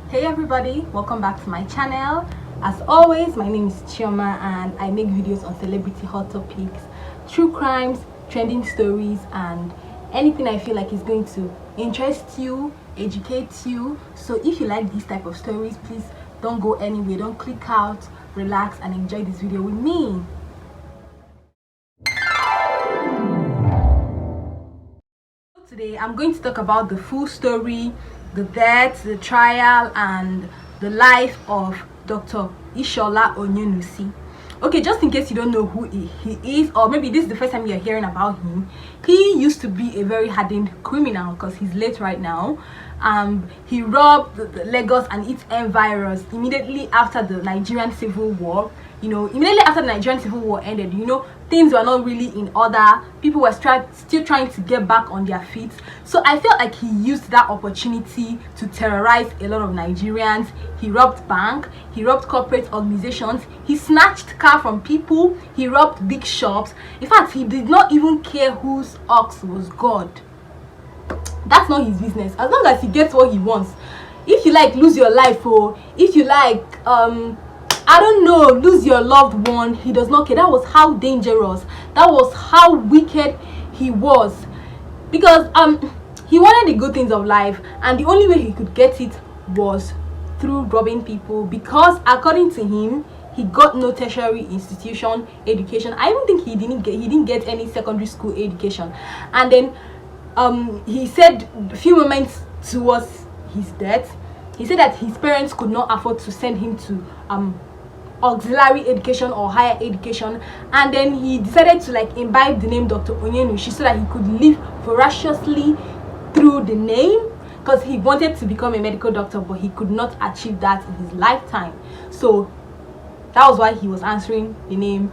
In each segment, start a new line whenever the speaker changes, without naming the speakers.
Hey everybody, welcome back to my channel. As always, my name is Chioma and I make videos on celebrity hot topics, true crimes, trending stories, and anything I feel like is going to interest you, educate you. So if you like these type of stories, please don't go anywhere, don't click out, relax and enjoy this video with me. Today I'm going to talk about the full story, the death, the trial, and the life of Dr. ISHOLA Onyenusi. Okay, just in case you don't know who he is, or maybe this is the first time you're hearing about him, he used to be a very hardened criminal because he's late right now. He robbed the Lagos and its environs immediately after the Nigerian Civil War. Immediately after the Nigerian Civil War ended, things were not really in order. People were still trying to get back on their feet. So I felt like he used that opportunity to terrorize a lot of Nigerians. He robbed banks, he robbed corporate organizations, he snatched cars from people, he robbed big shops. In fact, he did not even care whose ox was God. That's not his business. As long as he gets what he wants. If you like lose your life, or if you like I don't know, lose your loved one, he does not care. That was how dangerous, that was how wicked he was, because he wanted the good things of life, and the only way he could get it was through robbing people, because according to him, he got no tertiary institution education. I even think he didn't get any secondary school education. And then he said a few moments towards his death, he said that his parents could not afford to send him to auxiliary education or higher education, and then he decided to imbibe the name Dr. Onyenusi so that he could live voraciously through the name, because he wanted to become a medical doctor, but he could not achieve that in his lifetime. So that was why he was answering the name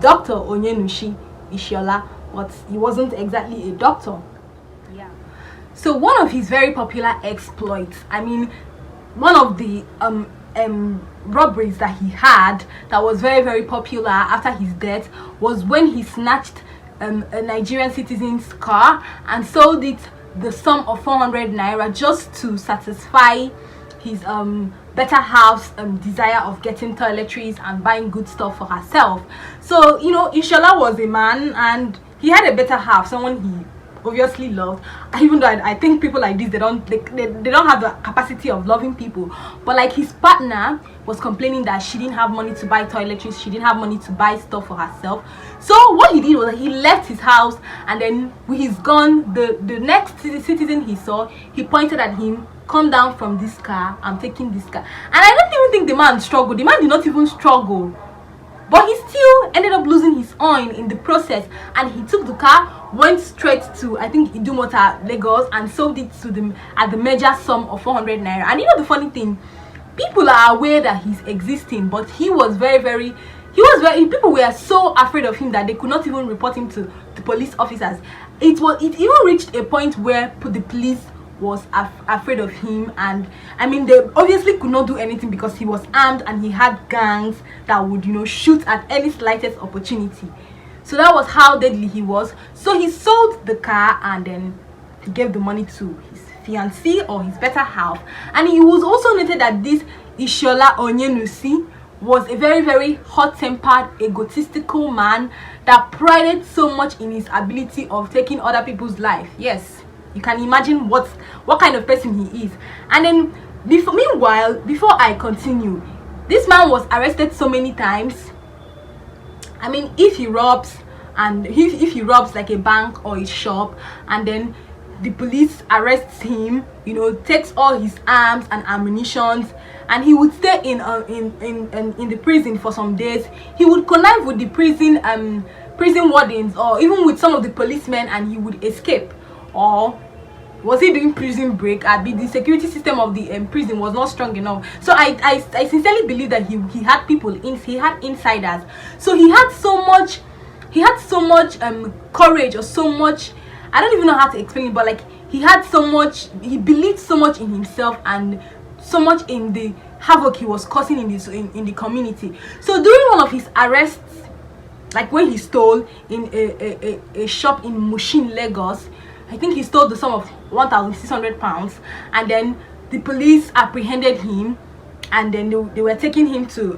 Dr. Onyenusi ISHOLA, but he wasn't exactly a doctor. Yeah. So one of his very popular exploits, one of the robberies that he had that was very, very popular after his death was when he snatched a Nigerian citizen's car and sold it the sum of 400 naira just to satisfy his better half's desire of getting toiletries and buying good stuff for herself. So ISHOLA was a man and he had a better half, someone he obviously loved. Even though I think people like this, they don't have the capacity of loving people, but his partner was complaining that she didn't have money to buy toiletries, she didn't have money to buy stuff for herself. So what he did was he left his house, and then when he's gone, the next citizen he saw, he pointed at him, "Come down from this car, I'm taking this car." And I don't even think the man struggled. The man did not even struggle, but he still ended up losing his own in the process, and he took the car, went straight to, I think, Idumota, Lagos, and sold it to them at the major sum of 400 naira. And the funny thing, people are aware that he's existing, but people were so afraid of him that they could not even report him to the police officers. It even reached a point where the police was afraid of him, and they obviously could not do anything because he was armed and he had gangs that would shoot at any slightest opportunity. So that was how deadly he was. So he sold the car, and then he gave the money to his fiancée or his better half. And he was also noted that this ISHOLA Onyenusi was a very, very hot-tempered, egotistical man that prided so much in his ability of taking other people's life. Yes, you can imagine what kind of person he is. And then before I continue, this man was arrested so many times. If he robs, and if he robs like a bank or a shop, and then the police arrests him, takes all his arms and ammunitions, and he would stay in the prison for some days. He would connive with the prison wardens, or even with some of the policemen, and he would escape. Or was he doing prison break? The security system of the prison was not strong enough. So I sincerely believe that he had people he had insiders. So he had so much courage, or so much, I don't even know how to explain it, but he believed so much in himself and so much in the havoc he was causing in the community. So during one of his arrests, when he stole in a shop in Mushin, Lagos, I think he stole the sum of £1,600, and then the police apprehended him, and then they were taking him to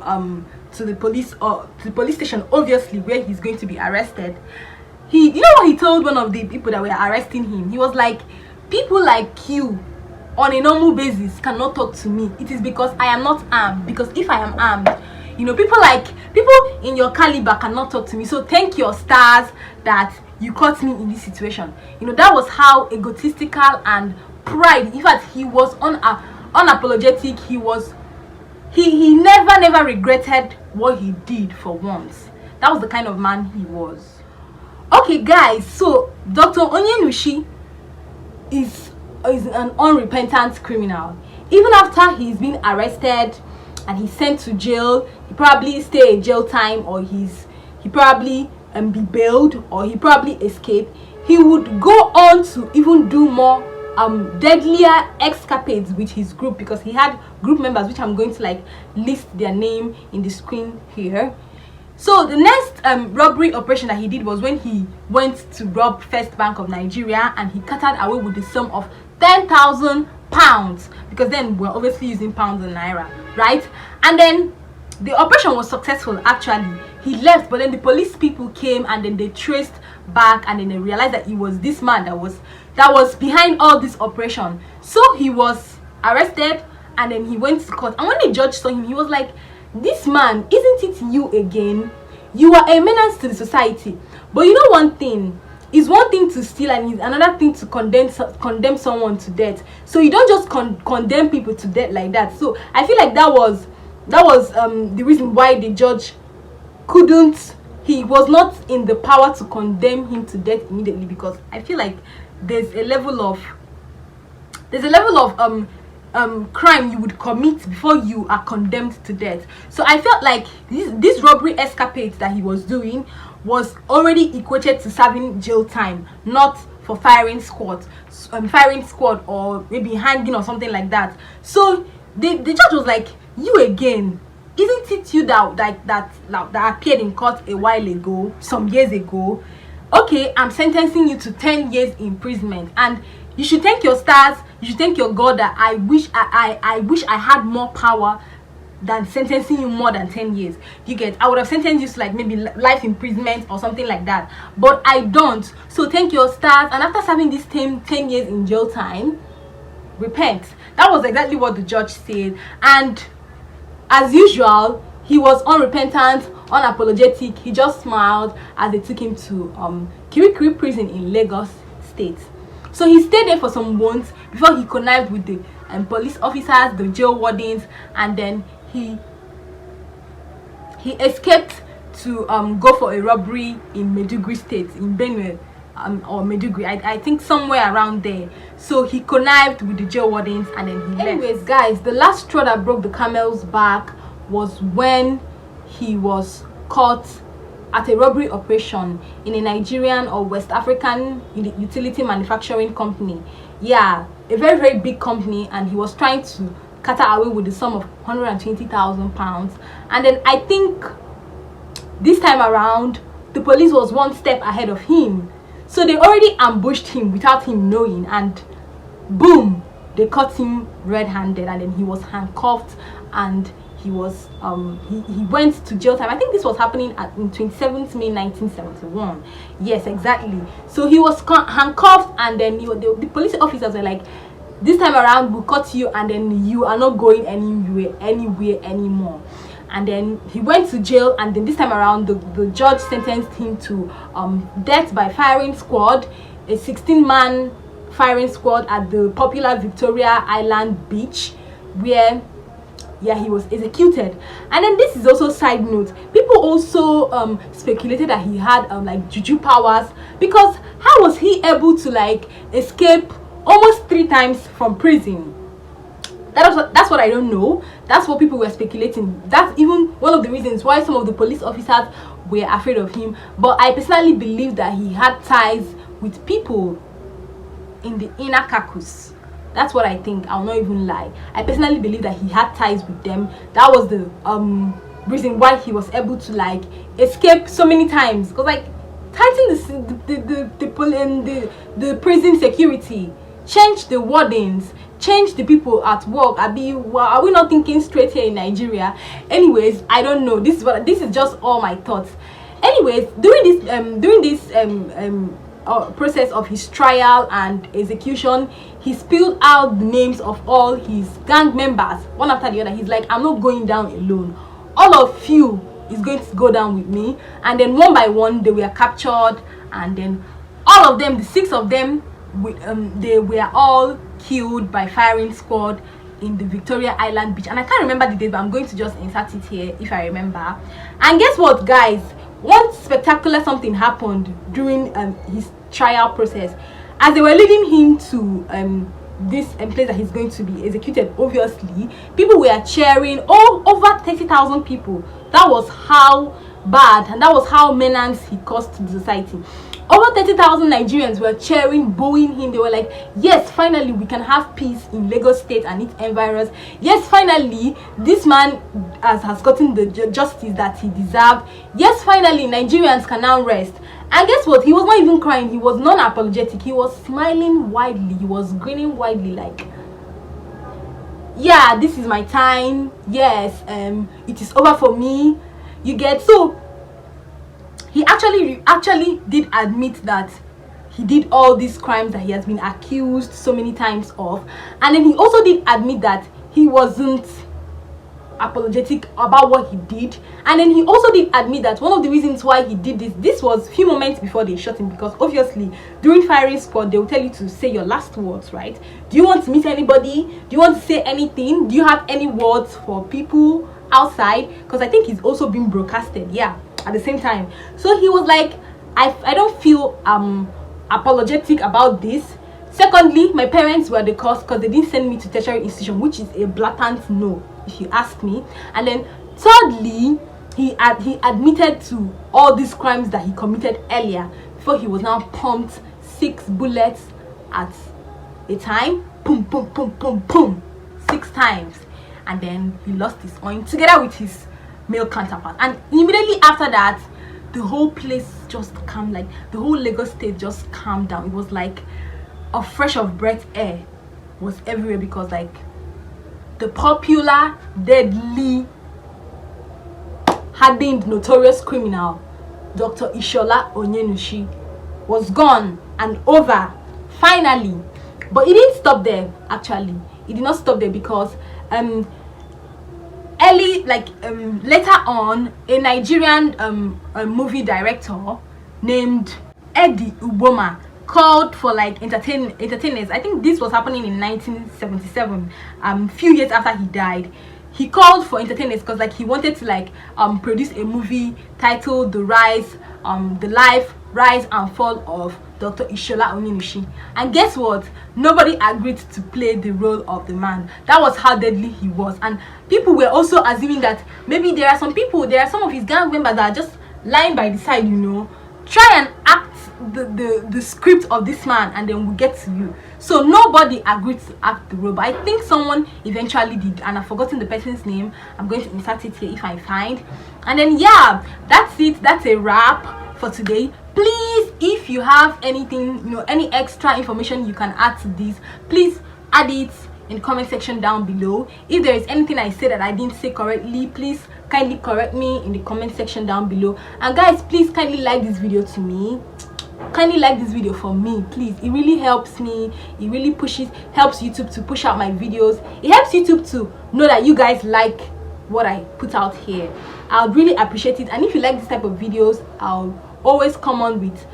the police, or to the police station, obviously, where he's going to be arrested. You know what he told one of the people that were arresting him? He was like, people like you on a normal basis cannot talk to me. It is because I am not armed. Because if I am armed, you know, people in your caliber cannot talk to me. So thank your stars that you caught me in this situation. You know, that was how egotistical and pride. In fact, he was unapologetic. He never regretted what he did for once. That was the kind of man he was. Okay guys, so Dr. Onyenusi is an unrepentant criminal. Even after he's been arrested and he's sent to jail, he probably stay in jail time, or he probably be bailed, or he probably escape. He would go on to even do more deadlier escapades with his group, because he had group members, which I'm going to like list their name in the screen here. So the next robbery operation that he did was when he went to rob First Bank of Nigeria, and he carted away with the sum of 10,000 pounds, because then we're obviously using pounds and naira, right? And then the operation was successful. Actually, he left, but then the police people came, and then they traced back, and then they realized that it was this man that was behind all this operation. So he was arrested, and then he went to court, and when the judge saw him, he was like, this man, isn't it you again? You are a menace to the society. But you know one thing, it's one thing to steal, and it's another thing to condemn someone to death. So you don't just condemn people to death like that. So I feel like that was the reason why the judge he was not in the power to condemn him to death immediately, because I feel like there's a level of crime you would commit before you are condemned to death. So I felt like this robbery escapade that he was doing was already equated to serving jail time, not for firing squad, or maybe hanging or something like that. So the judge was like, you again, isn't it you that appeared in court a while ago, some years ago? Okay, I'm sentencing you to 10 years imprisonment, and you should thank your stars, you should thank your God that I wish I had more power than sentencing you more than 10 years. You get, I would have sentenced you to like maybe life imprisonment or something like that, but I don't. So thank your stars, and after serving this 10 years in jail time, repent. That was exactly what the judge said. And as usual, he was unrepentant, unapologetic. He just smiled as they took him to Kirikiri prison in Lagos State. So he stayed there for some months before he connived with the police officers, the jail wardens, and then he escaped to go for a robbery in Maiduguri State, in Benue, or Maiduguri, I think somewhere around there. So he connived with the jail wardens, and then he left. Anyways guys, the last straw that broke the camel's back was when he was caught at a robbery operation in a Nigerian or West African utility manufacturing company. Yeah, a very big company, and he was trying to cater away with the sum of 120,000 pounds. And then I think this time around the police was one step ahead of him, so they already ambushed him without him knowing, and boom, they caught him red-handed, and then he was handcuffed, and he was he went to jail time. I think this was happening in 27th May 1971. Yes, exactly. So he was handcuffed, and then the police officers were like, this time around we'll cut you, and then you are not going anywhere anymore. And then he went to jail, and then this time around the judge sentenced him to death by firing squad, a 16-man firing squad at the popular Victoria Island beach, where he was executed. And then this is also side note, people also speculated that he had like juju powers, because how was he able to like escape almost 3 times from prison? That's what I don't know. That's what people were speculating. That's even one of the reasons why some of the police officers were afraid of him. But I personally believe that he had ties with people in the inner caucus. That's what I think. I'll not even lie. I personally believe that he had ties with them. That was the reason why he was able to like escape so many times. Because like tighten the prison security, change the wardens, change the people at work? Are we not thinking straight here in Nigeria? Anyways, I don't know. This is just all my thoughts. Anyways, during this process of his trial and execution, he spilled out the names of all his gang members one after the other. He's like, I'm not going down alone. All of you is going to go down with me. And then one by one they were captured, and then all of them, the 6 of them, they were all killed by firing squad in the Victoria Island beach. And I can't remember the date, but I'm going to just insert it here if I remember. And guess what, guys? One spectacular something happened during his trial process. As they were leading him to this place that he's going to be executed, obviously people were cheering. Over 30,000 people. That was how bad and that was how menace he caused to the society. Over 30,000 Nigerians were cheering, booing him. They were like, yes, finally we can have peace in Lagos State and its environs. Yes, finally this man has gotten the justice that he deserved. Yes, finally Nigerians can now rest. And guess what? He was not even crying. He was non-apologetic. He was smiling widely. He was grinning widely, like, yeah, this is my time. Yes, it is over for me. You get? So he actually did admit that he did all these crimes that he has been accused so many times of. And then he also did admit that he wasn't apologetic about what he did. And then he also did admit that one of the reasons why he did this was a few moments before they shot him, because obviously during firing squad they will tell you to say your last words, right? Do you want to meet anybody? Do you want to say anything? Do you have any words for people outside? Because I think he's also being broadcasted, yeah, at the same time. So he was like, I don't feel apologetic about this. Secondly, my parents were the cause because they didn't send me to tertiary institution, which is a blatant no, if you ask me. And then thirdly, he admitted to all these crimes that he committed earlier before he was now pumped 6 bullets at a time. Boom, boom, boom, boom, boom. 6 times. And then he lost his own together with his male counterpart. And immediately after that, the whole place just calmed, like the whole Lagos State just calmed down. It was like a fresh of breath air was everywhere, because like the popular, deadly, hardened, notorious criminal Dr. ISHOLA Onyenusi was gone and over finally. But it didn't stop there. Actually, it did not stop there, because later on, a Nigerian movie director named Eddie Uboma called for like entertainers. I think this was happening in 1977, few years after he died. He called for entertainers because like he wanted to like produce a movie titled the life, rise and fall of Dr. ISHOLA Onyenusi. And guess what? Nobody agreed to play the role of the man. That was how deadly he was. And people were also assuming that maybe there are some of his gang members that are just lying by the side, you know, try and act the script of this man and then we'll get to you. So nobody agreed to act the role, but I think someone eventually did, and I've forgotten the person's name. I'm going to insert it here if I find. And then yeah, that's it. That's a wrap for today. Please, if you have anything, you know, any extra information you can add to this, please add it in the comment section down below. If there is anything I said that I didn't say correctly, please kindly correct me in the comment section down below. And guys, please kindly like this video to me. Kindly like this video for me, please. It really helps me. It really helps YouTube to push out my videos. It helps YouTube to know that you guys like what I put out here. I would really appreciate it. And if you like this type of videos, I'll always come on with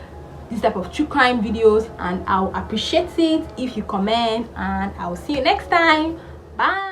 this type of true crime videos, and I'll appreciate it if you comment. And I'll see you next time. Bye.